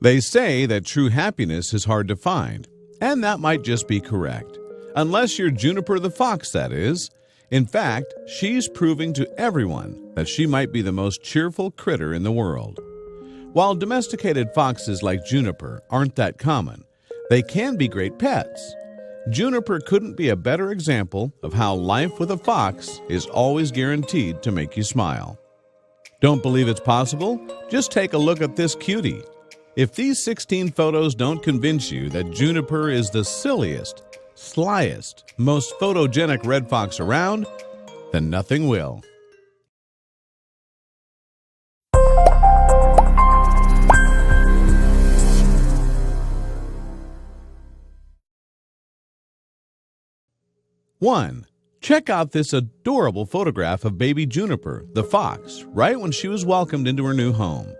They say that true happiness is hard to find, and that might just be correct. Unless you're Juniper the fox, that is. In fact, she's proving to everyone that she might be the most cheerful critter in the world. While domesticated foxes like Juniper aren't that common, they can be great pets. Juniper couldn't be a better example of how life with a fox is always guaranteed to make you smile. Don't believe it's possible? Just take a look at this cutie. If these 16 photos don't convince you that Juniper is the silliest, slyest, most photogenic red fox around, then nothing will. One, check out this adorable photograph of baby Juniper, the fox, right when she was welcomed into her new home.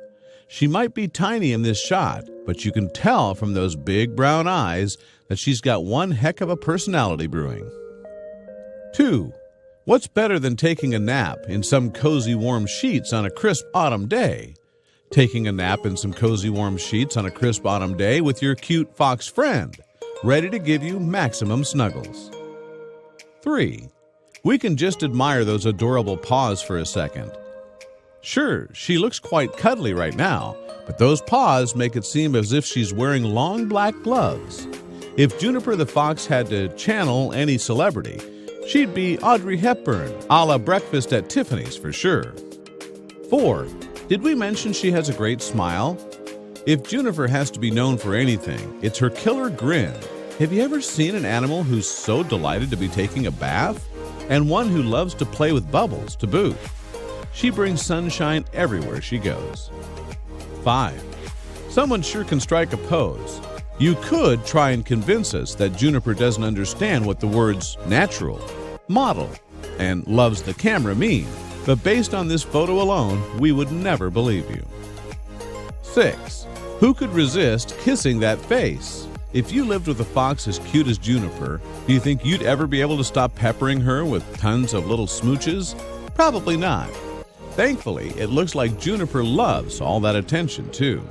She might be tiny in this shot, but you can tell from those big brown eyes that she's got one heck of a personality brewing. 2. What's better than taking a nap in some cozy warm sheets on a crisp autumn day? Taking a nap in some cozy warm sheets on a crisp autumn day with your cute fox friend, ready to give you maximum snuggles. 3. We can just admire those adorable paws for a second. Sure, she looks quite cuddly right now, but those paws make it seem as if she's wearing long black gloves. If Juniper the fox had to channel any celebrity, she'd be Audrey Hepburn, a la Breakfast at Tiffany's for sure. 4. Did we mention she has a great smile? If Juniper has to be known for anything, it's her killer grin. Have you ever seen an animal who's so delighted to be taking a bath? And one who loves to play with bubbles to boot. She brings sunshine everywhere she goes. 5. Someone sure can strike a pose. You could try and convince us that Juniper doesn't understand what the words natural, model, and loves the camera mean, but based on this photo alone, we would never believe you. 6. Who could resist kissing that face? If you lived with a fox as cute as Juniper, do you think you'd ever be able to stop peppering her with tons of little smooches? Probably not. Thankfully, it looks like Juniper loves all that attention, too.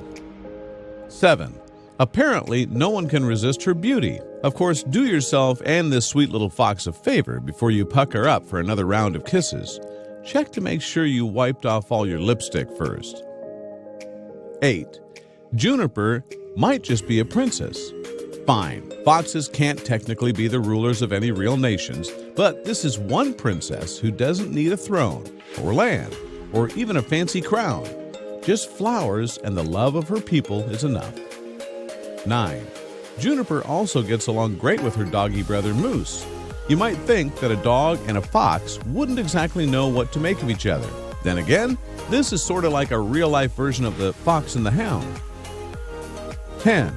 7. Apparently, no one can resist her beauty. Of course, do yourself and this sweet little fox a favor before you pucker up for another round of kisses. Check to make sure you wiped off all your lipstick first. 8. Juniper might just be a princess. Fine, foxes can't technically be the rulers of any real nations, but this is one princess who doesn't need a throne, or land, or even a fancy crown. Just flowers and the love of her people is enough. 9. Juniper also gets along great with her doggy brother Moose. You might think that a dog and a fox wouldn't exactly know what to make of each other. Then again, this is sort of like a real-life version of the Fox and the Hound. 10.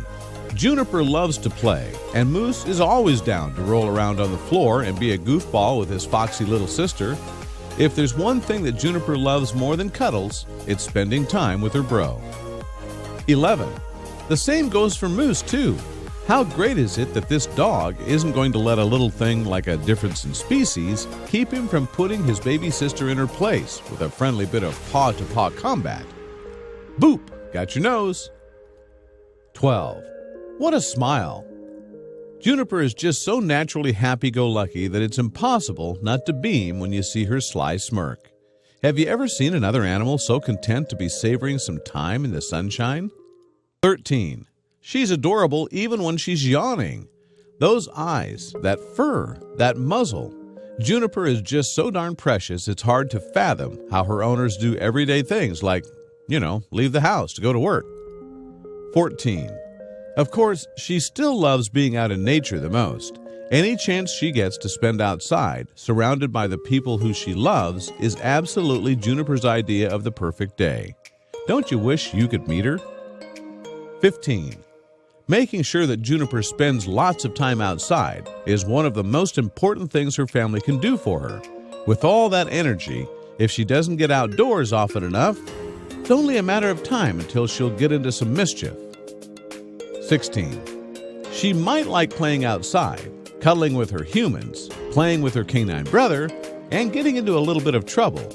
Juniper loves to play, and Moose is always down to roll around on the floor and be a goofball with his foxy little sister. If there's one thing that Juniper loves more than cuddles, it's spending time with her bro. 11. The same goes for Moose, too. How great is it that this dog isn't going to let a little thing like a difference in species keep him from putting his baby sister in her place with a friendly bit of paw-to-paw combat? Boop! Got your nose. 12. What a smile. Juniper is just so naturally happy-go-lucky that it's impossible not to beam when you see her sly smirk. Have you ever seen another animal so content to be savoring some time in the sunshine? 13. She's adorable even when she's yawning. Those eyes, that fur, that muzzle. Juniper is just so darn precious it's hard to fathom how her owners do everyday things like, leave the house to go to work. 14. Of course, she still loves being out in nature the most. Any chance she gets to spend outside, surrounded by the people who she loves, is absolutely Juniper's idea of the perfect day. Don't you wish you could meet her? 15. Making sure that Juniper spends lots of time outside is one of the most important things her family can do for her. With all that energy, if she doesn't get outdoors often enough, it's only a matter of time until she'll get into some mischief. 16. She might like playing outside, cuddling with her humans, playing with her canine brother, and getting into a little bit of trouble.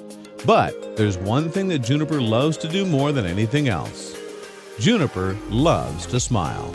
But there's one thing that Juniper loves to do more than anything else. Juniper loves to smile.